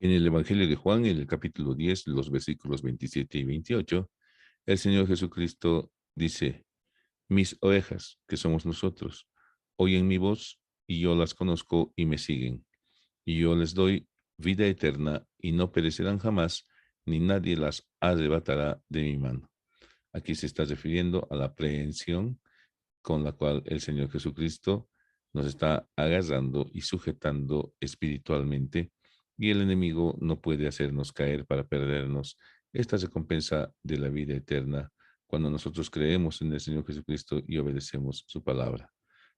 En el Evangelio de Juan, en el capítulo 10, los versículos 27 y 28, el Señor Jesucristo dice: mis ovejas, que somos nosotros, oyen mi voz y yo las conozco y me siguen. Y yo les doy vida eterna y no perecerán jamás, ni nadie las arrebatará de mi mano. Aquí se está refiriendo a la aprehensión con la cual el Señor Jesucristo nos está agarrando y sujetando espiritualmente, y el enemigo no puede hacernos caer para perdernos esta recompensa de la vida eterna cuando nosotros creemos en el Señor Jesucristo y obedecemos su palabra.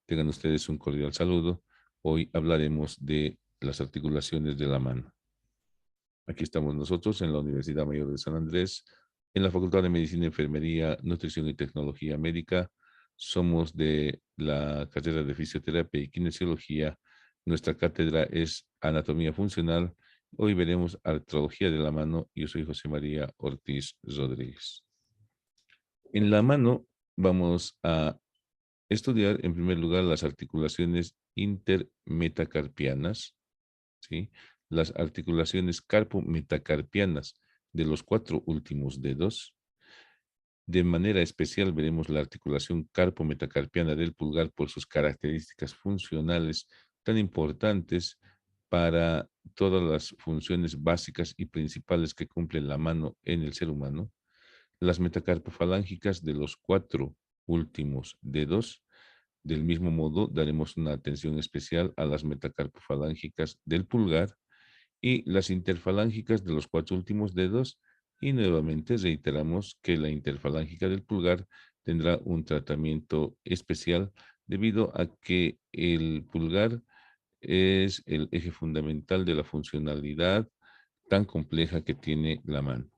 Tengan ustedes un cordial saludo. Hoy hablaremos de las articulaciones de la mano. Aquí estamos nosotros en la Universidad Mayor de San Andrés, en la Facultad de Medicina, Enfermería, Nutrición y Tecnología Médica. Somos de la carrera de Fisioterapia y Kinesiología. Nuestra cátedra es Anatomía Funcional. Hoy veremos Artrología de la mano. Yo soy José María Ortiz Rodríguez. En la mano vamos a estudiar en primer lugar las articulaciones intermetacarpianas, ¿sí? Las articulaciones carpometacarpianas de los 4 últimos dedos. De manera especial veremos la articulación carpometacarpiana del pulgar por sus características funcionales tan importantes para todas las funciones básicas y principales que cumple la mano en el ser humano. Las metacarpofalángicas de los 4 últimos dedos. Del mismo modo, daremos una atención especial a las metacarpofalángicas del pulgar y las interfalángicas de los 4 últimos dedos, y nuevamente reiteramos que la interfalángica del pulgar tendrá un tratamiento especial debido a que el pulgar es el eje fundamental de la funcionalidad tan compleja que tiene la mano.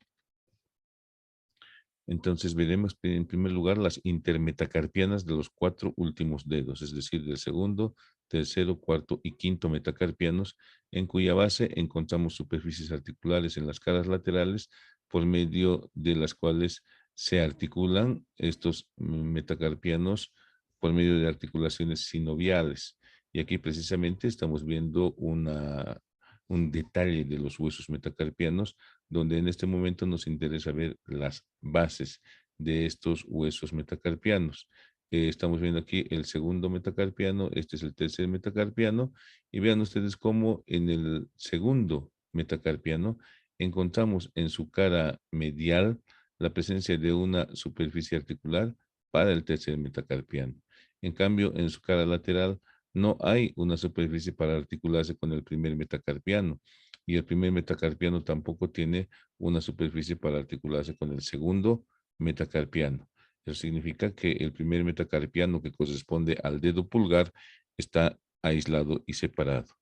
Entonces veremos en primer lugar las intermetacarpianas de los 4 últimos dedos, es decir, del segundo, tercero, cuarto y quinto metacarpianos, en cuya base encontramos superficies articulares en las caras laterales por medio de las cuales se articulan estos metacarpianos por medio de articulaciones sinoviales. Y aquí precisamente estamos viendo un detalle de los huesos metacarpianos, donde en este momento nos interesa ver las bases de estos huesos metacarpianos. Estamos viendo aquí el segundo metacarpiano, este es el tercer metacarpiano, y vean ustedes cómo en el segundo metacarpiano encontramos en su cara medial la presencia de una superficie articular para el tercer metacarpiano. En cambio, en su cara lateral no hay una superficie para articularse con el primer metacarpiano, y el primer metacarpiano tampoco tiene una superficie para articularse con el segundo metacarpiano. Eso significa que el primer metacarpiano, que corresponde al dedo pulgar, está aislado y separado.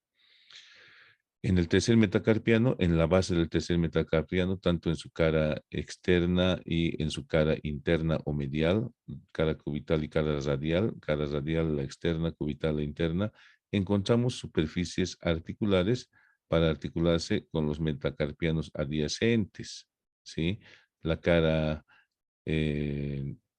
En el tercer metacarpiano, en la base del tercer metacarpiano, tanto en su cara externa y en su cara interna o medial, cara cubital y cara radial, la externa, cubital, la interna, encontramos superficies articulares para articularse con los metacarpianos adyacentes, ¿sí? La cara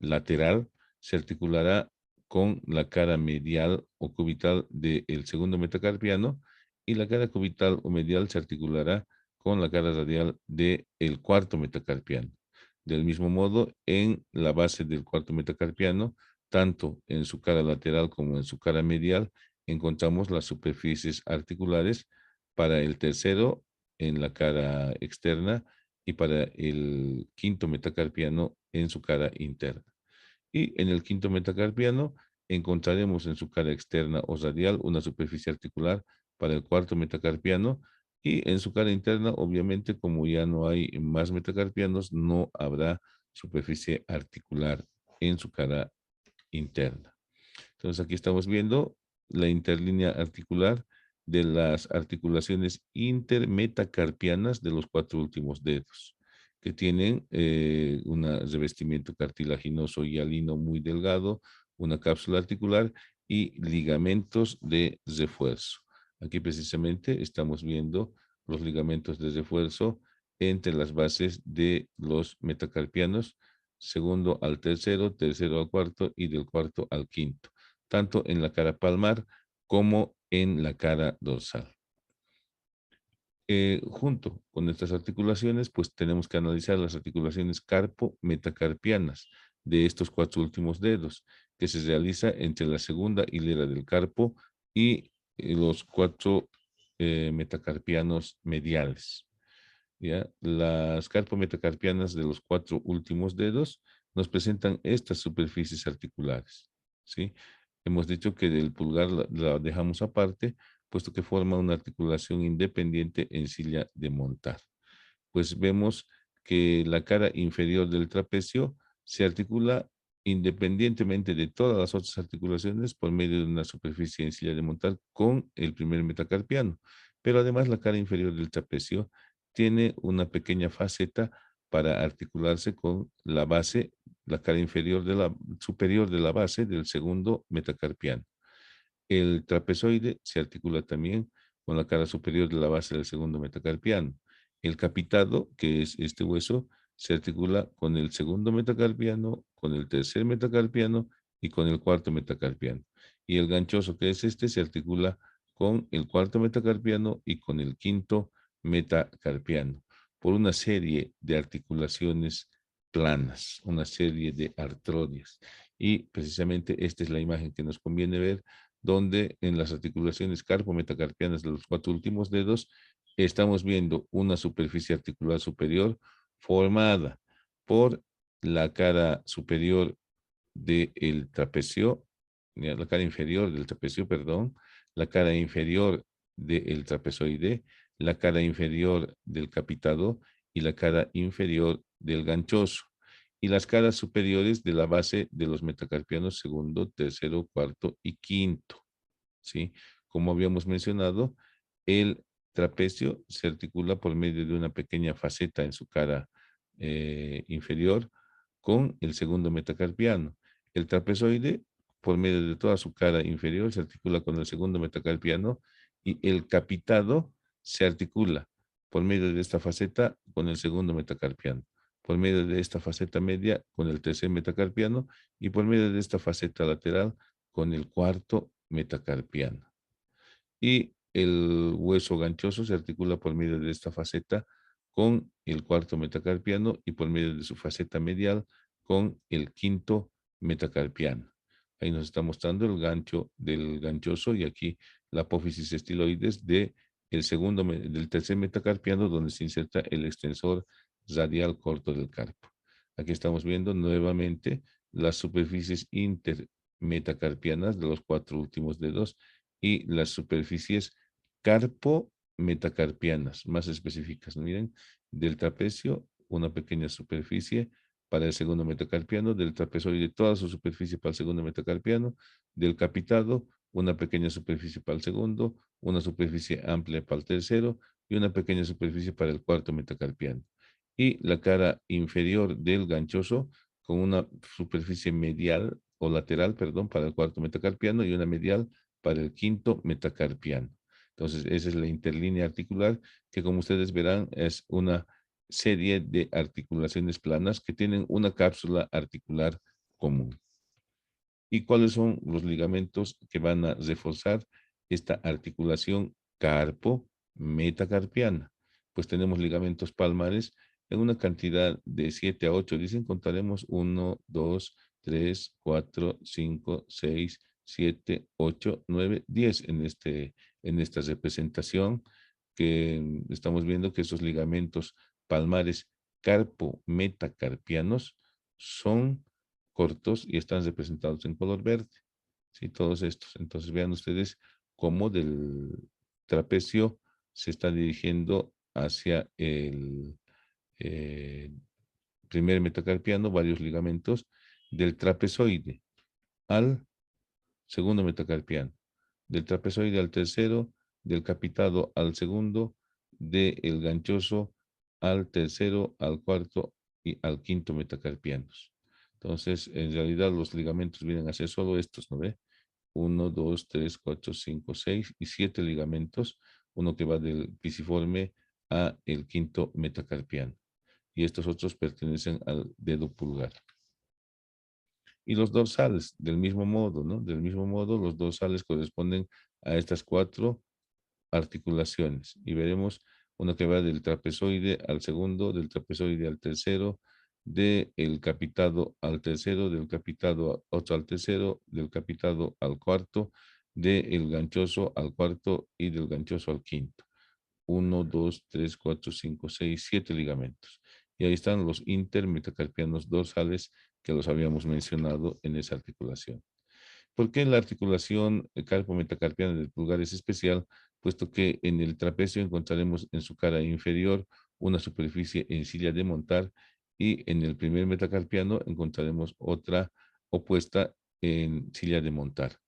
lateral se articulará con la cara medial o cubital del segundo metacarpiano, y la cara cubital o medial se articulará con la cara radial del cuarto metacarpiano. Del mismo modo, en la base del cuarto metacarpiano, tanto en su cara lateral como en su cara medial, encontramos las superficies articulares para el tercero en la cara externa y para el quinto metacarpiano en su cara interna. Y en el quinto metacarpiano encontraremos en su cara externa o radial una superficie articular para el cuarto metacarpiano, y en su cara interna, obviamente, como ya no hay más metacarpianos, no habrá superficie articular en su cara interna. Entonces aquí estamos viendo la interlínea articular de las articulaciones intermetacarpianas de los 4 últimos dedos, que tienen un revestimiento cartilaginoso y hialino muy delgado, una cápsula articular y ligamentos de refuerzo. Aquí precisamente estamos viendo los ligamentos de refuerzo entre las bases de los metacarpianos, segundo al tercero, tercero al cuarto y del cuarto al quinto, tanto en la cara palmar como en la cara dorsal. Junto con estas articulaciones, pues tenemos que analizar las articulaciones carpo-metacarpianas de estos 4 últimos dedos, que se realiza entre la segunda hilera del carpo y los 4 metacarpianos mediales. ¿Ya? Las carpometacarpianas de los 4 últimos dedos nos presentan estas superficies articulares, ¿sí? Hemos dicho que del pulgar la dejamos aparte, puesto que forma una articulación independiente en silla de montar. Pues vemos que la cara inferior del trapecio se articula independientemente de todas las otras articulaciones por medio de una superficie en silla de montar con el primer metacarpiano. Pero además la cara inferior del trapecio tiene una pequeña faceta para articularse con la base, la cara inferior de la superior de la base del segundo metacarpiano. El trapezoide se articula también con la cara superior de la base del segundo metacarpiano. El capitado, que es este hueso, se articula con el segundo metacarpiano, con el tercer metacarpiano y con el cuarto metacarpiano. Y el ganchoso, que es este, se articula con el cuarto metacarpiano y con el quinto metacarpiano, por una serie de articulaciones planas, una serie de artrodias. Y precisamente esta es la imagen que nos conviene ver, donde en las articulaciones carpo-metacarpianas de los 4 últimos dedos estamos viendo una superficie articular superior formada por la cara superior del trapecio, la cara inferior del trapecio, perdón, la cara inferior del trapezoide, la cara inferior del capitado y la cara inferior del ganchoso, y las caras superiores de la base de los metacarpianos segundo, tercero, cuarto y quinto, ¿sí? Como habíamos mencionado, el trapecio se articula por medio de una pequeña faceta en su cara inferior con el segundo metacarpiano. El trapezoide, por medio de toda su cara inferior, se articula con el segundo metacarpiano, y el capitado se articula por medio de esta faceta con el segundo metacarpiano, por medio de esta faceta media con el tercer metacarpiano y por medio de esta faceta lateral con el cuarto metacarpiano. Y el hueso ganchoso se articula por medio de esta faceta con el cuarto metacarpiano y por medio de su faceta medial con el quinto metacarpiano. Ahí nos está mostrando el gancho del ganchoso y aquí la apófisis estiloides del tercer metacarpiano, donde se inserta el extensor radial corto del carpo. Aquí estamos viendo nuevamente las superficies intermetacarpianas de los 4 últimos dedos y las superficies carpo-metacarpianas más específicas. Miren, del trapecio, una pequeña superficie para el segundo metacarpiano, del trapezoide toda su superficie para el segundo metacarpiano, del capitado, una pequeña superficie para el segundo, una superficie amplia para el tercero y una pequeña superficie para el cuarto metacarpiano. Y la cara inferior del ganchoso con una superficie medial o lateral, perdón, para el cuarto metacarpiano y una medial para el quinto metacarpiano. Entonces, esa es la interlínea articular, que como ustedes verán es una serie de articulaciones planas que tienen una cápsula articular común. ¿Y cuáles son los ligamentos que van a reforzar esta articulación carpo-metacarpiana? Pues tenemos ligamentos palmares en una cantidad de 7 a 8. Dicen, contaremos 1, 2, 3, 4, 5, 6, 7, 8, 9, 10 en esta representación, que estamos viendo que esos ligamentos palmares carpo-metacarpianos son cortos y están representados en color verde. ¿Sí? Todos estos. Entonces vean ustedes cómo del trapecio se está dirigiendo hacia el primer metacarpiano, varios ligamentos, del trapezoide al segundo metacarpiano, del trapezoide al tercero, del capitado al segundo, del ganchoso al tercero, al cuarto y al quinto metacarpianos. Entonces, en realidad los ligamentos vienen a ser solo estos, ¿no ve? 1, 2, 3, 4, 5, 6 y 7 ligamentos, uno que va del pisiforme a el quinto metacarpiano. Y estos otros pertenecen al dedo pulgar. Y los dorsales, del mismo modo, ¿no? Del mismo modo, los dorsales corresponden a estas 4 articulaciones. Y veremos una que va del trapezoide al segundo, del trapezoide al tercero, del capitado al tercero, del capitado otro al tercero, del capitado al cuarto, del ganchoso al cuarto y del ganchoso al quinto. 1, 2, 3, 4, 5, 6, 7 ligamentos. Y ahí están los intermetacarpianos dorsales que los habíamos mencionado en esa articulación. ¿Por qué la articulación carpo-metacarpiana del pulgar es especial? Puesto que en el trapecio encontraremos en su cara inferior una superficie en silla de montar y en el primer metacarpiano encontraremos otra opuesta en silla de montar,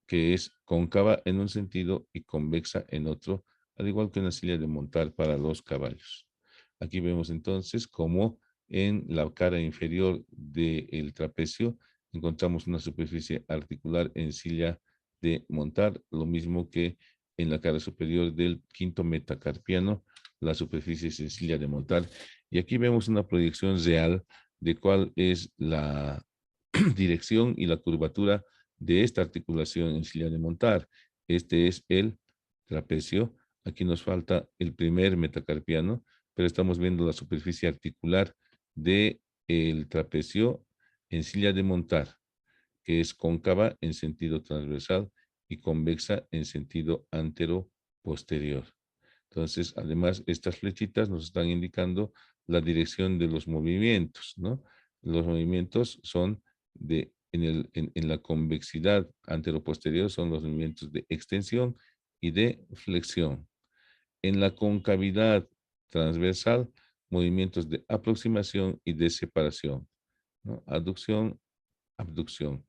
que es cóncava en un sentido y convexa en otro, al igual que una silla de montar para los caballos. Aquí vemos entonces cómo en la cara inferior del trapecio encontramos una superficie articular en silla de montar, lo mismo que en la cara superior del quinto metacarpiano, la superficie es en silla de montar. Y aquí vemos una proyección real de cuál es la dirección y la curvatura de esta articulación en silla de montar. Este es el trapecio. Aquí nos falta el primer metacarpiano, pero estamos viendo la superficie articular de el trapecio en silla de montar, que es cóncava en sentido transversal y convexa en sentido antero-posterior. Entonces, además, estas flechitas nos están indicando la dirección de los movimientos, ¿no? Los movimientos son en la convexidad antero-posterior son los movimientos de extensión y de flexión. En la concavidad transversal, movimientos de aproximación y de separación, ¿no? Aducción, abducción.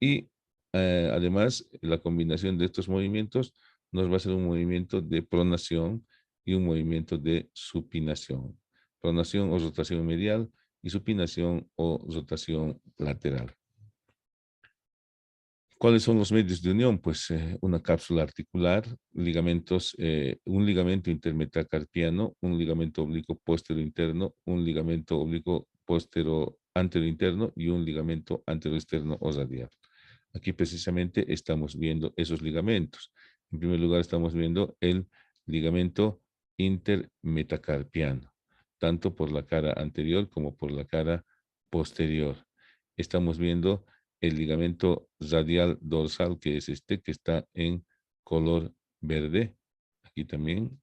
Y además, la combinación de estos movimientos nos va a hacer un movimiento de pronación y un movimiento de supinación. Pronación o rotación medial y supinación o rotación lateral. ¿Cuáles son los medios de unión? Pues una cápsula articular, ligamentos, un ligamento intermetacarpiano, un ligamento oblicuo postero interno, un ligamento oblicuo postero antero interno y un ligamento antero externo o radial. Aquí precisamente estamos viendo esos ligamentos. En primer lugar estamos viendo el ligamento intermetacarpiano, tanto por la cara anterior como por la cara posterior. Estamos viendo el ligamento radial dorsal, que es este, que está en color verde. Aquí también,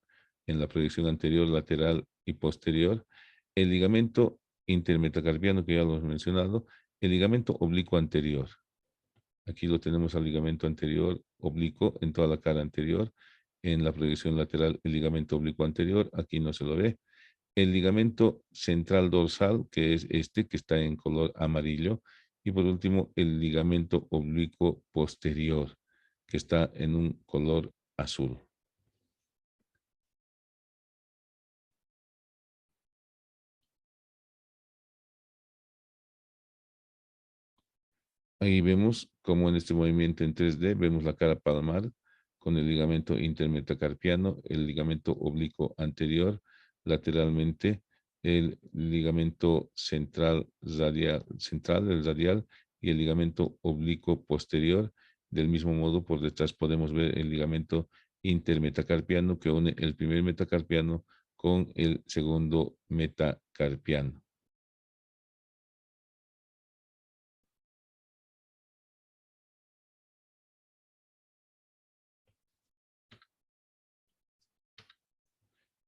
en la proyección anterior, lateral y posterior. El ligamento intermetacarpiano, que ya lo hemos mencionado. El ligamento oblicuo anterior. Aquí lo tenemos al ligamento anterior oblicuo en toda la cara anterior. En la proyección lateral, el ligamento oblicuo anterior. Aquí no se lo ve. El ligamento central dorsal, que es este, que está en color amarillo. Y por último, el ligamento oblicuo posterior, que está en un color azul. Ahí vemos como en este movimiento en 3D, vemos la cara palmar con el ligamento intermetacarpiano, el ligamento oblicuo anterior, lateralmente el ligamento central, el radial y el ligamento oblicuo posterior. Del mismo modo, por detrás podemos ver el ligamento intermetacarpiano que une el primer metacarpiano con el segundo metacarpiano.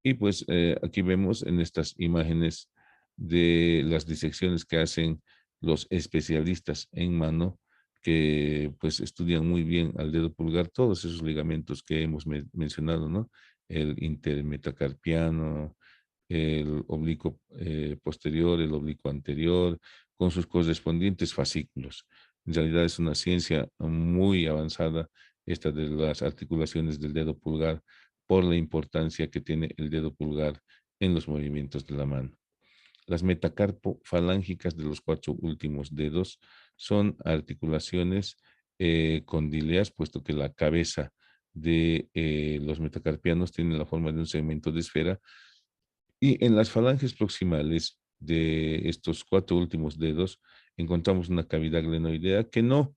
Y pues aquí vemos en estas imágenes de las disecciones que hacen los especialistas en mano, que pues estudian muy bien al dedo pulgar todos esos ligamentos que hemos mencionado, ¿no? El intermetacarpiano, el oblicuo posterior, el oblicuo anterior, con sus correspondientes fascículos. En realidad es una ciencia muy avanzada esta de las articulaciones del dedo pulgar por la importancia que tiene el dedo pulgar en los movimientos de la mano. Las metacarpofalángicas de los 4 últimos dedos son articulaciones condíleas, puesto que la cabeza de los metacarpianos tiene la forma de un segmento de esfera y en las falanges proximales de estos 4 últimos dedos encontramos una cavidad glenoidea que no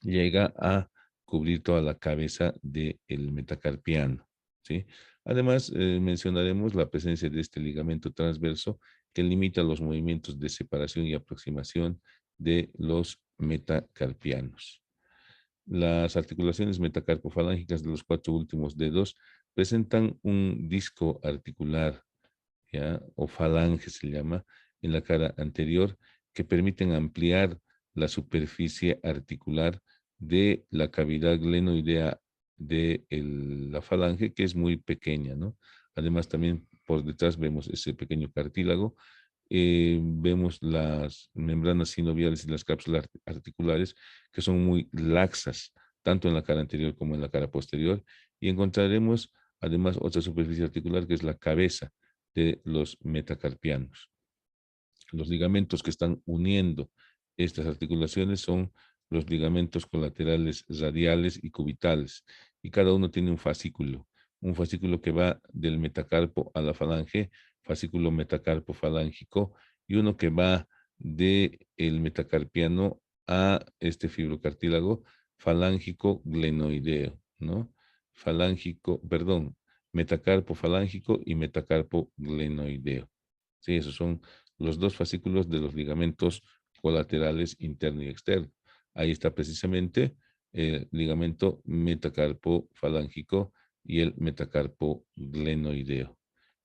llega a cubrir toda la cabeza del metacarpiano. ¿sí? Además, mencionaremos la presencia de este ligamento transverso que limita los movimientos de separación y aproximación de los metacarpianos. Las articulaciones metacarpofalángicas de los 4 últimos dedos presentan un disco articular, ¿ya? O falange se llama, en la cara anterior, que permiten ampliar la superficie articular de la cavidad glenoidea de la falange, que es muy pequeña, ¿no? Además, también por detrás vemos ese pequeño cartílago. Vemos las membranas sinoviales y las cápsulas articulares que son muy laxas, tanto en la cara anterior como en la cara posterior. Y encontraremos además otra superficie articular que es la cabeza de los metacarpianos. Los ligamentos que están uniendo estas articulaciones son los ligamentos colaterales radiales y cubitales, y cada uno tiene un fascículo que va del metacarpo a la falange, fascículo metacarpo falángico, y uno que va del metacarpiano a este fibrocartílago falángico glenoideo, ¿no? Metacarpo falángico y metacarpo glenoideo. Sí, esos son los dos fascículos de los ligamentos colaterales interno y externo. Ahí está precisamente el ligamento metacarpo falángico y el metacarpo glenoideo.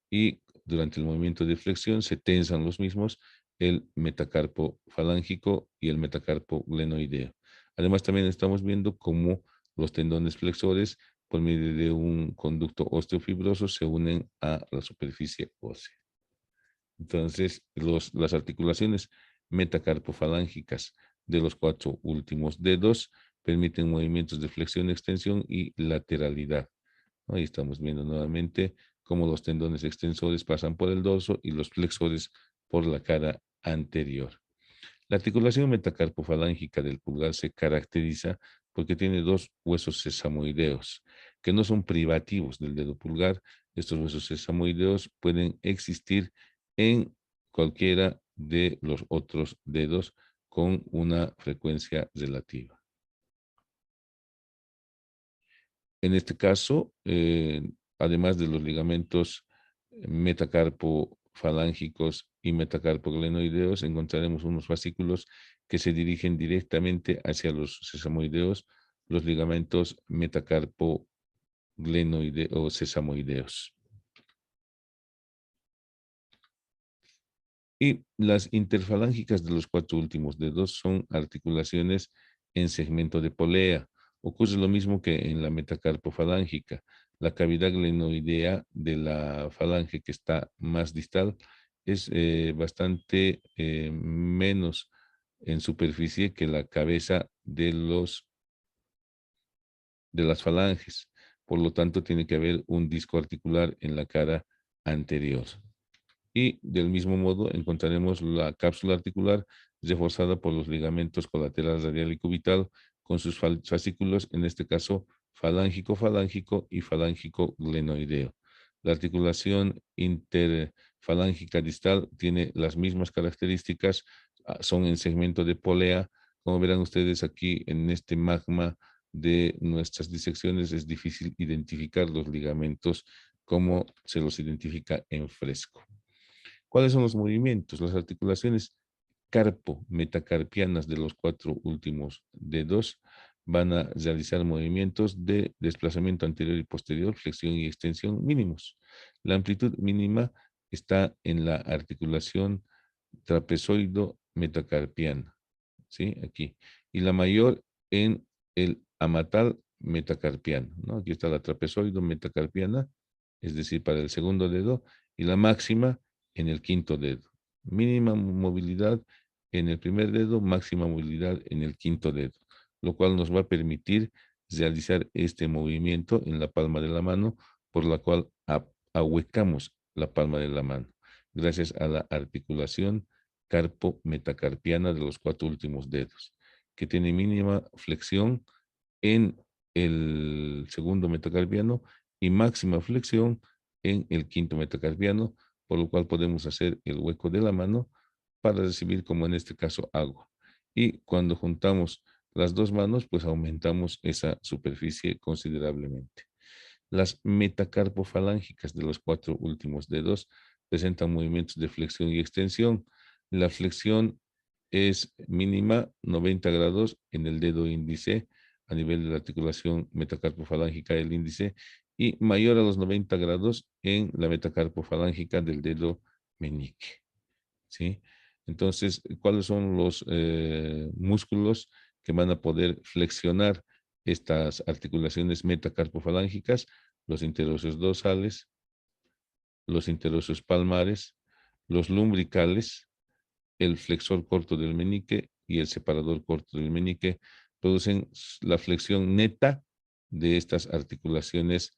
Y durante el movimiento de flexión se tensan los mismos, el metacarpo falángico y el metacarpo glenoideo. Además, también estamos viendo cómo los tendones flexores, por medio de un conducto osteofibroso, se unen a la superficie ósea. Entonces, las articulaciones metacarpofalángicas de los 4 últimos dedos permiten movimientos de flexión, extensión y lateralidad. Ahí estamos viendo nuevamente cómo los tendones extensores pasan por el dorso y los flexores por la cara anterior. La articulación metacarpofalángica del pulgar se caracteriza porque tiene dos huesos sesamoideos que no son privativos del dedo pulgar. Estos huesos sesamoideos pueden existir en cualquiera de los otros dedos con una frecuencia relativa. En este caso, además de los ligamentos metacarpofalángicos y metacarpoglenoideos, encontraremos unos fascículos que se dirigen directamente hacia los sesamoideos, los ligamentos metacarpoglenoideos o sesamoideos. Y las interfalángicas de los 4 últimos dedos son articulaciones en segmento de polea. Ocurre lo mismo que en la metacarpofalángica. La cavidad glenoidea de la falange que está más distal es bastante menos en superficie que la cabeza de las falanges. Por lo tanto, tiene que haber un disco articular en la cara anterior. Y del mismo modo encontraremos la cápsula articular reforzada por los ligamentos colaterales radial y cubital con sus fascículos, en este caso falángico y falángico glenoideo. La articulación interfalángica distal tiene las mismas características, son en segmento de polea. Como verán ustedes aquí en este magma de nuestras disecciones, es difícil identificar los ligamentos como se los identifica en fresco. ¿Cuáles son los movimientos? Las articulaciones carpo-metacarpianas de los 4 últimos dedos van a realizar movimientos de desplazamiento anterior y posterior, flexión y extensión mínimos. La amplitud mínima está en la articulación trapezoido-metacarpiana, ¿sí? Aquí. Y la mayor en el amatal metacarpiano, ¿no? Aquí está la trapezoido-metacarpiana, es decir, para el segundo dedo, y la máxima en el quinto dedo. Mínima movilidad en el primer dedo, máxima movilidad en el quinto dedo, lo cual nos va a permitir realizar este movimiento en la palma de la mano, por la cual ahuecamos la palma de la mano, gracias a la articulación carpo-metacarpiana de los 4 últimos dedos, que tiene mínima flexión en el segundo metacarpiano y máxima flexión en el quinto metacarpiano, por lo cual podemos hacer el hueco de la mano para recibir, como en este caso, agua. Y cuando juntamos las dos manos, pues aumentamos esa superficie considerablemente. Las metacarpofalángicas de los 4 últimos dedos presentan movimientos de flexión y extensión. La flexión es mínima 90 grados en el dedo índice a nivel de la articulación metacarpofalángica del índice y mayor a los 90 grados en la metacarpofalángica del dedo meñique. ¿Sí? Entonces, ¿cuáles son los músculos que van a poder flexionar estas articulaciones metacarpofalángicas? Los interóseos dorsales, los interóseos palmares, los lumbricales, el flexor corto del meñique y el separador corto del meñique producen la flexión neta de estas articulaciones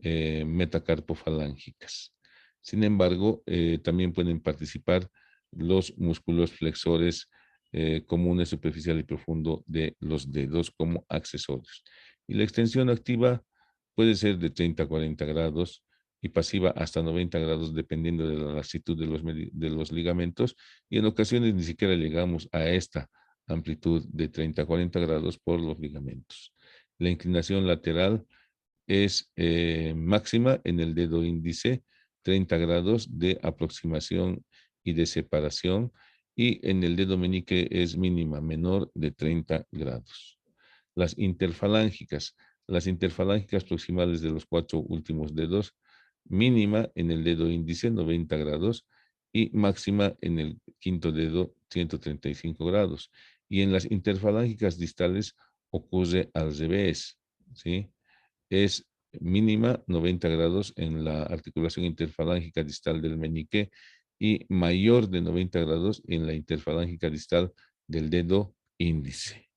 metacarpofalángicas. Sin embargo, también pueden participar los músculos flexores comunes, superficial y profundo de los dedos como accesorios. Y la extensión activa puede ser de 30 a 40 grados y pasiva hasta 90 grados dependiendo de la lasitud de los ligamentos y en ocasiones ni siquiera llegamos a esta amplitud de 30 a 40 grados por los ligamentos. La inclinación lateral es máxima en el dedo índice, 30 grados de aproximación y de separación, y en el dedo meñique es mínima, menor de 30 grados. Las interfalángicas proximales de los 4 últimos dedos, mínima en el dedo índice, 90 grados, y máxima en el quinto dedo, 135 grados. Y en las interfalángicas distales ocurre al revés, ¿sí? Es mínima 90 grados en la articulación interfalángica distal del meñique y mayor de 90 grados en la interfalángica distal del dedo índice.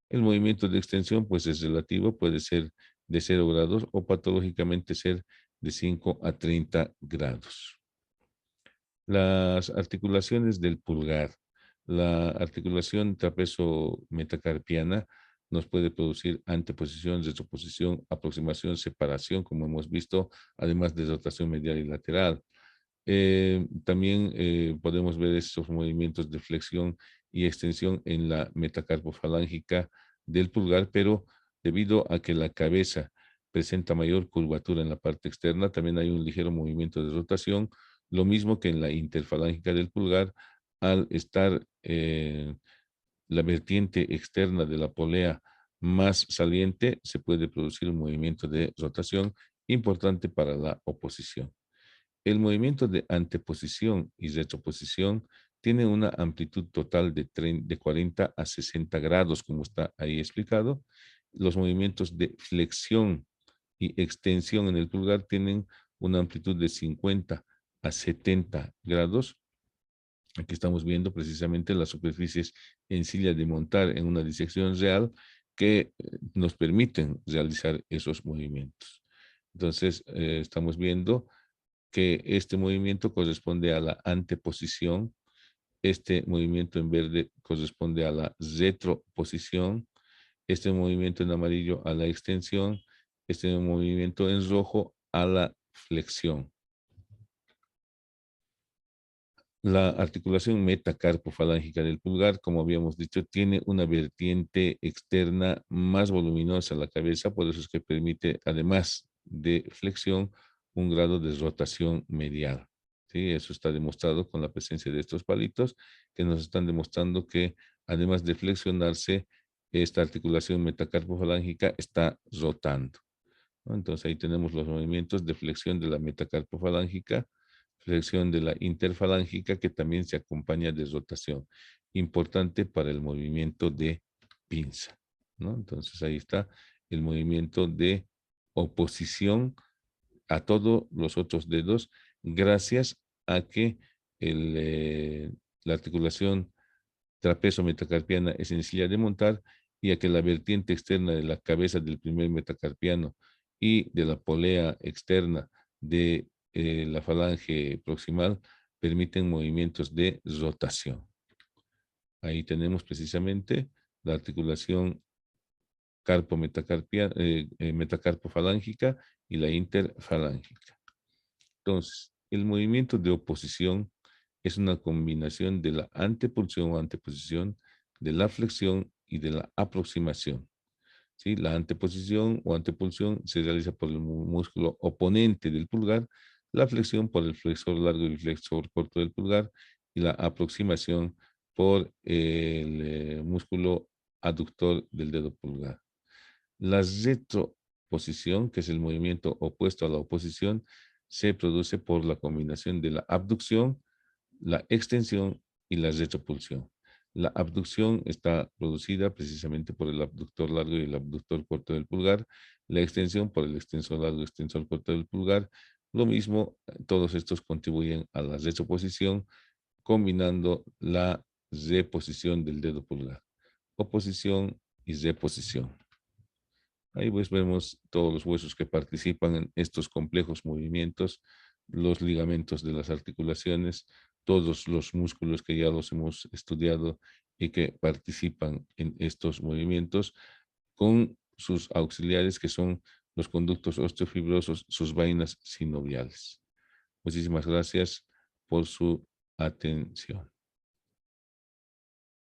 El movimiento de extensión pues es relativo, puede ser de 0 grados o patológicamente ser de 5 a 30 grados. Las articulaciones del pulgar. La articulación trapezo metacarpiana nos puede producir anteposición, retroposición, aproximación, separación, como hemos visto, además de rotación medial y lateral. También podemos ver estos movimientos de flexión y extensión en la metacarpofalángica del pulgar, pero debido a que la cabeza presenta mayor curvatura en la parte externa, también hay un ligero movimiento de rotación, lo mismo que en la interfalángica del pulgar, al estar la vertiente externa de la polea más saliente, se puede producir un movimiento de rotación importante para la oposición. El movimiento de anteposición y retroposición tiene una amplitud total de 40 a 60 grados, como está ahí explicado. Los movimientos de flexión y extensión en el pulgar tienen una amplitud de 50 a 70 grados. Aquí estamos viendo precisamente las superficies en silla de montar en una disección real que nos permiten realizar esos movimientos. Entonces, estamos viendo que este movimiento corresponde a la anteposición, este movimiento en verde corresponde a la retroposición, este movimiento en amarillo a la extensión, este movimiento en rojo a la flexión. La articulación metacarpofalángica del pulgar, como habíamos dicho, tiene una vertiente externa más voluminosa a la cabeza, por eso es que permite, además de flexión, un grado de rotación medial. ¿Sí? Eso está demostrado con la presencia de estos palitos que nos están demostrando que, además de flexionarse, esta articulación metacarpofalángica está rotando, ¿no? Entonces ahí tenemos los movimientos de flexión de la metacarpofalángica, flexión de la interfalángica que también se acompaña de rotación, importante para el movimiento de pinza, ¿no? Entonces ahí está el movimiento de oposición a todos los otros dedos gracias a que la articulación trapezo metacarpiana es sencilla de montar y a que la vertiente externa de la cabeza del primer metacarpiano y de la polea externa de la falange proximal permiten movimientos de rotación. Ahí tenemos precisamente la articulación metacarpofalángica y la interfalángica. Entonces, el movimiento de oposición es una combinación de la antepulsión o anteposición, de la flexión y de la aproximación. ¿sí? La anteposición o antepulsión se realiza por el músculo oponente del pulgar, la flexión por el flexor largo y el flexor corto del pulgar y la aproximación por el músculo aductor del dedo pulgar. La retroposición, que es el movimiento opuesto a la oposición, se produce por la combinación de la abducción, la extensión y la retropulsión. La abducción está producida precisamente por el abductor largo y el abductor corto del pulgar, la extensión por el extensor largo y extensor corto del pulgar. Lo mismo, todos estos contribuyen a la retroposición combinando la reposición del dedo pulgar. Oposición y reposición. Ahí pues vemos todos los huesos que participan en estos complejos movimientos, los ligamentos de las articulaciones, todos los músculos que ya los hemos estudiado y que participan en estos movimientos con sus auxiliares que son los conductos osteofibrosos, sus vainas sinoviales. Muchísimas gracias por su atención.